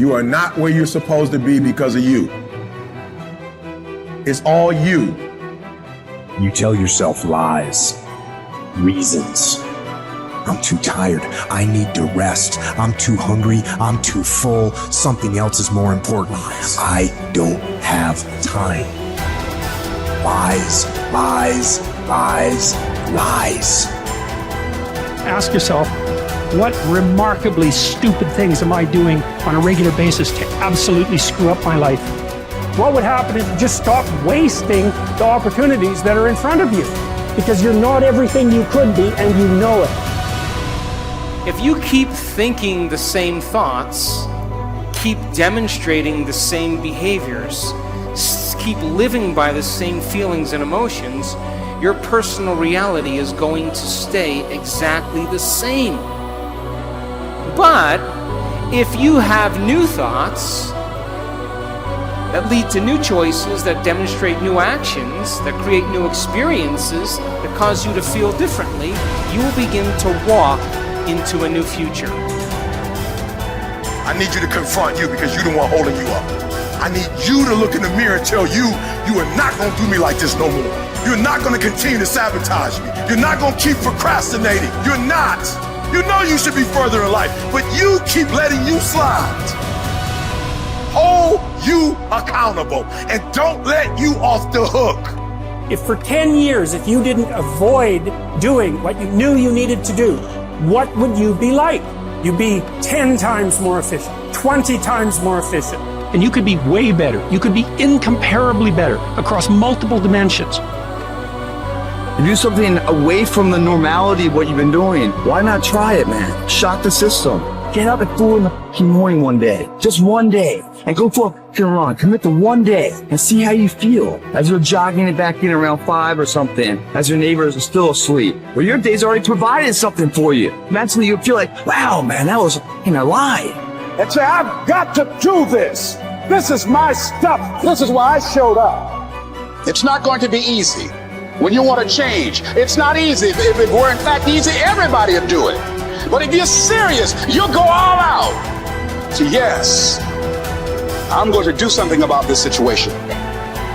You are not where you're supposed to be because of you. It's all you. You tell yourself lies, reasons. I'm too tired. I need to rest. I'm too hungry. I'm too full. Something else is more important. I don't have time. Lies, lies, lies, lies. Ask yourself, what remarkably stupid things am I doing on a regular basis to absolutely screw up my life? What would happen if you just stopped wasting the opportunities that are in front of you? Because you're not everything you could be, and you know it. If you keep thinking the same thoughts, keep demonstrating the same behaviors, keep living by the same feelings and emotions, your personal reality is going to stay exactly the same. But if you have new thoughts that lead to new choices, that demonstrate new actions, that create new experiences, that cause you to feel differently, you will begin to walk into a new future. I need you to confront you because you're the one holding you up. I need you to look in the mirror and tell you, you are not going to do me like this no more. You're not going to continue to sabotage me. You're not going to keep procrastinating. You're not. You know you should be further in life, but you keep letting you slide. Hold you accountable and don't let you off the hook. If for 10 years, if you didn't avoid doing what you knew you needed to do, what would you be like? You'd be 10 times more efficient, 20 times more efficient. And you could be way better. You could be incomparably better across multiple dimensions. To do something away from the normality of what you've been doing, why not try it, man? Shock the system. Get up at 4 in the morning one day, just one day, and go for a run. Commit to one day and see how you feel as you're jogging it back in around 5 or something, as your neighbors are still asleep. Well, your day's already provided something for you. Mentally, you feel like, wow, man, that was a lie. And say, I've got to do this. This is my stuff. This is why I showed up. It's not going to be easy. When you want to change, it's not easy. If it were in fact easy, everybody would do it. But if you're serious, you'll go all out. So yes, I'm going to do something about this situation.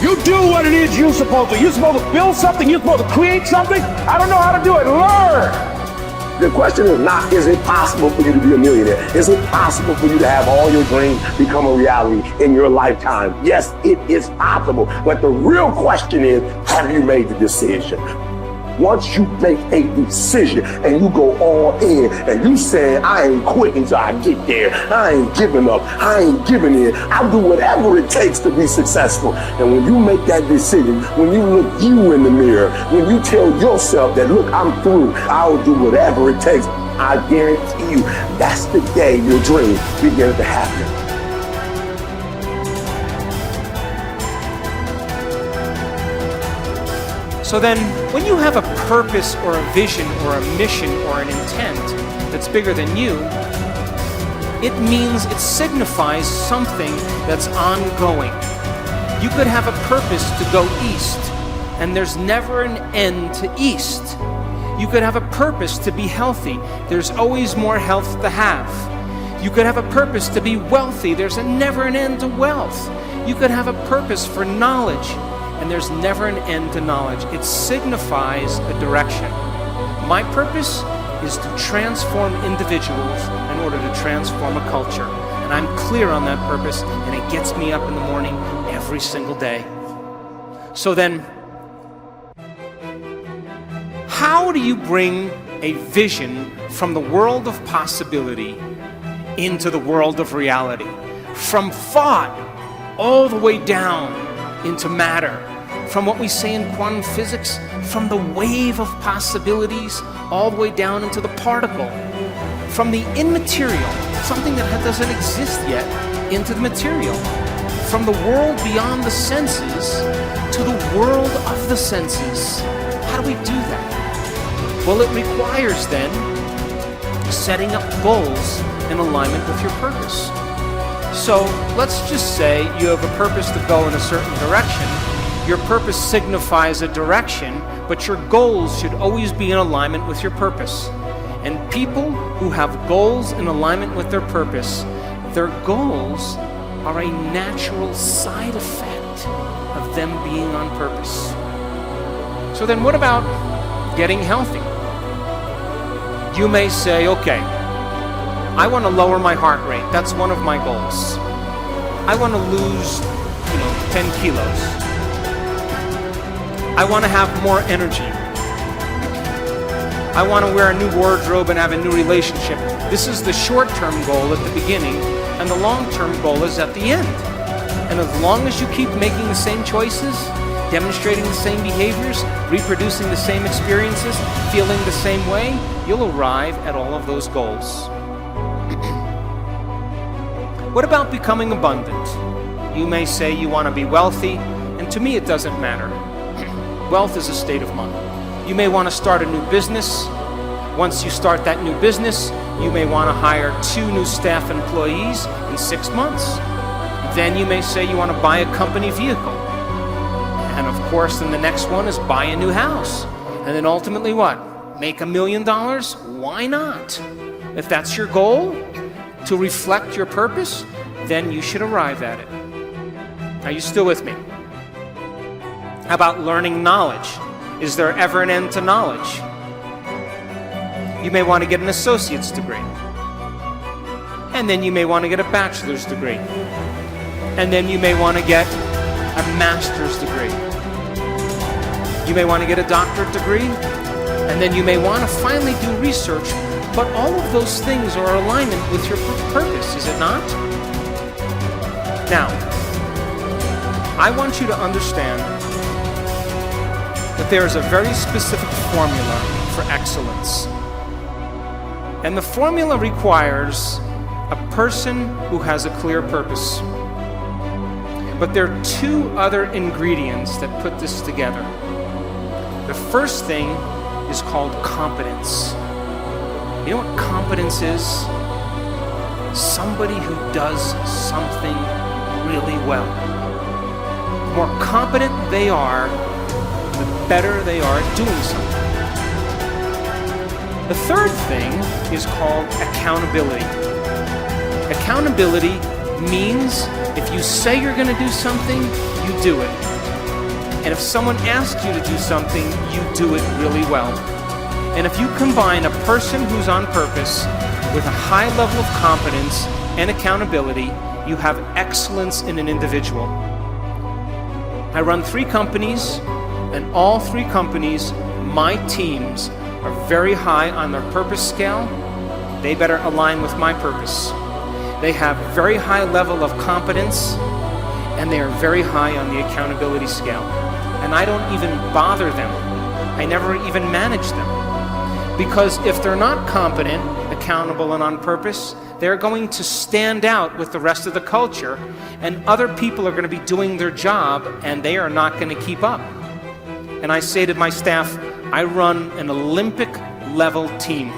You do what it is you're supposed to. You're supposed to build something. You're supposed to create something. I don't know how to do it. Learn. The question is not, is it possible for you to be a millionaire? Is it possible for you to have all your dreams become a reality in your lifetime? Yes, it is possible. But the real question is, have you made the decision? Once you make a decision and you go all in and you say, I ain't quitting till I get there. I ain't giving up. I ain't giving in. I'll do whatever it takes to be successful. And when you make that decision, when you look you in the mirror, when you tell yourself that, look, I'm through, I'll do whatever it takes, I guarantee you, that's the day your dream begins to happen. So then, when you have a purpose or a vision or a mission or an intent that's bigger than you, it means it signifies something that's ongoing. You could have a purpose to go east, and there's never an end to east. You could have a purpose to be healthy. There's always more health to have. You could have a purpose to be wealthy. There's never an end to wealth. You could have a purpose for knowledge, and there's never an end to knowledge. It signifies a direction. My purpose is to transform individuals in order to transform a culture. And I'm clear on that purpose, and it gets me up in the morning every single day. So then, how do you bring a vision from the world of possibility into the world of reality? From thought all the way down into matter. From what we say in quantum physics, from the wave of possibilities all the way down into the particle. From the immaterial, something that doesn't exist yet, into the material. From the world beyond the senses to the world of the senses. How do we do that? Well, it requires then setting up goals in alignment with your purpose. So let's just say you have a purpose to go in a certain direction. Your purpose signifies a direction, but your goals should always be in alignment with your purpose. And people who have goals in alignment with their purpose, Their goals are a natural side effect of them being on purpose. So then what about getting healthy? You may say, okay, I want to lower my heart rate. That's one of my goals. I want to lose, 10 kilos. I want to have more energy. I want to wear a new wardrobe and have a new relationship. This is the short-term goal at the beginning, and the long-term goal is at the end. And as long as you keep making the same choices, demonstrating the same behaviors, reproducing the same experiences, feeling the same way, you'll arrive at all of those goals. What about becoming abundant? You may say you want to be wealthy, and to me it doesn't matter. Wealth is a state of mind. You may want to start a new business. Once you start that new business, you may want to hire 2 new staff employees in 6 months. Then you may say you want to buy a company vehicle. And of course, then the next one is buy a new house. And then ultimately what? Make $1 million? Why not? If that's your goal, to reflect your purpose, then you should arrive at it. Are you still with me? How about learning knowledge? Is there ever an end to knowledge? You may want to get an associate's degree. And then you may want to get a bachelor's degree. And then you may want to get a master's degree. You may want to get a doctorate degree. And then you may want to finally do research. But all of those things are in alignment with your purpose, is it not? Now, I want you to understand that there is a very specific formula for excellence. And the formula requires a person who has a clear purpose. But there are 2 other ingredients that put this together. The first thing is called competence. You know what competence is? Somebody who does something really well. The more competent they are, the better they are at doing something. The third thing is called accountability. Accountability means if you say you're going to do something, you do it. And if someone asks you to do something, you do it really well. And if you combine a person who's on purpose with a high level of competence and accountability, you have excellence in an individual. I run 3 companies, and all 3 companies, my teams are very high on their purpose scale. They better align with my purpose. They have very high level of competence, and they are very high on the accountability scale. And I don't even bother them. I never even manage them. Because if they're not competent, accountable, and on purpose, they're going to stand out with the rest of the culture, and other people are going to be doing their job, and they are not going to keep up. And I say to my staff, I run an Olympic level team.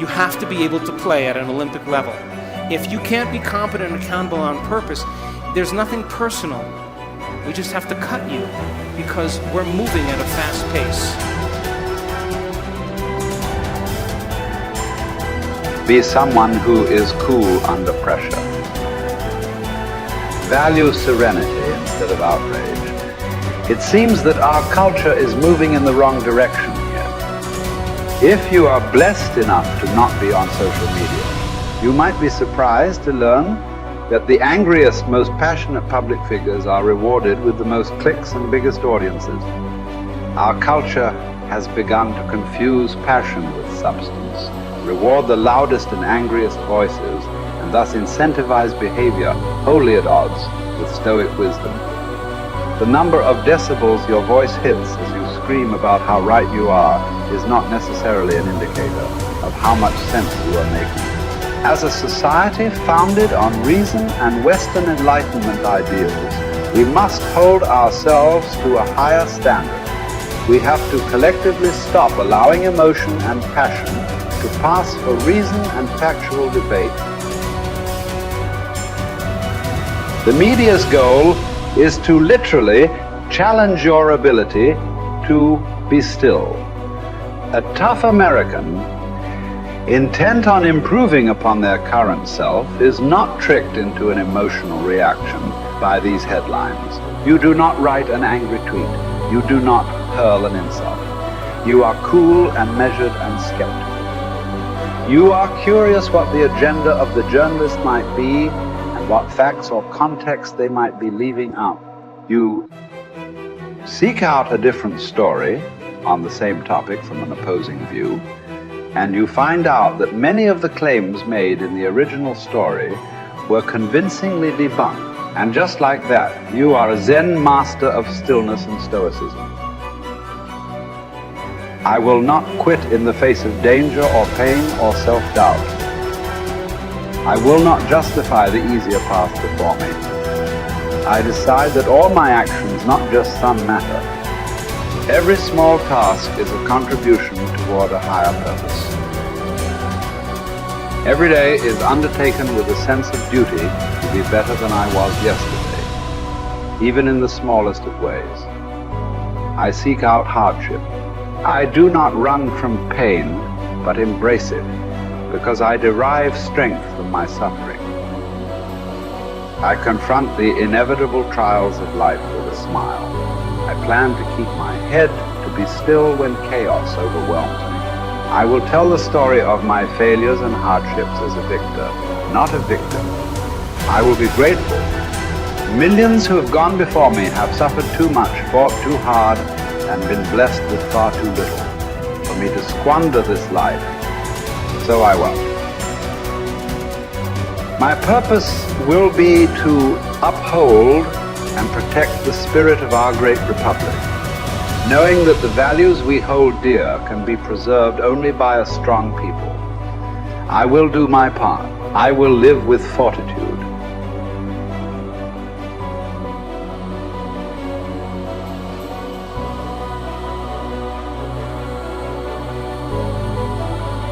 You have to be able to play at an Olympic level. If you can't be competent and accountable on purpose, there's nothing personal. We just have to cut you because we're moving at a fast pace. Be someone who is cool under pressure. Value serenity instead of outrage. It seems that our culture is moving in the wrong direction here. If you are blessed enough to not be on social media, you might be surprised to learn that the angriest, most passionate public figures are rewarded with the most clicks and biggest audiences. Our culture has begun to confuse passion with substance, reward the loudest and angriest voices, and thus incentivize behavior wholly at odds with stoic wisdom. The number of decibels your voice hits as you scream about how right you are is not necessarily an indicator of how much sense you are making. As a society founded on reason and Western Enlightenment ideals, we must hold ourselves to a higher standard. We have to collectively stop allowing emotion and passion to pass for reason and factual debate. The media's goal is to literally challenge your ability to be still. A tough American intent on improving upon their current self, is not tricked into an emotional reaction by these headlines. You do not write an angry tweet. You do not hurl an insult. You are cool and measured and skeptical. You are curious what the agenda of the journalist might be and what facts or context they might be leaving out. You seek out a different story on the same topic from an opposing view, and you find out that many of the claims made in the original story were convincingly debunked. And just like that, you are a Zen master of stillness and stoicism. I will not quit in the face of danger or pain or self-doubt. I will not justify the easier path before me. I decide that all my actions, not just some matter. Every small task is a contribution toward a higher purpose. Every day is undertaken with a sense of duty to be better than I was yesterday, even in the smallest of ways. I seek out hardship. I do not run from pain, but embrace it, because I derive strength from my suffering. I confront the inevitable trials of life with a smile. I plan to keep my head to be still when chaos overwhelms me. I will tell the story of my failures and hardships as a victor, not a victim. I will be grateful. Millions who have gone before me have suffered too much, fought too hard, and been blessed with far too little for me to squander this life. So I won't. My purpose will be to uphold and protect the spirit of our great republic, knowing that the values we hold dear can be preserved only by a strong people. I will do my part. I will live with fortitude.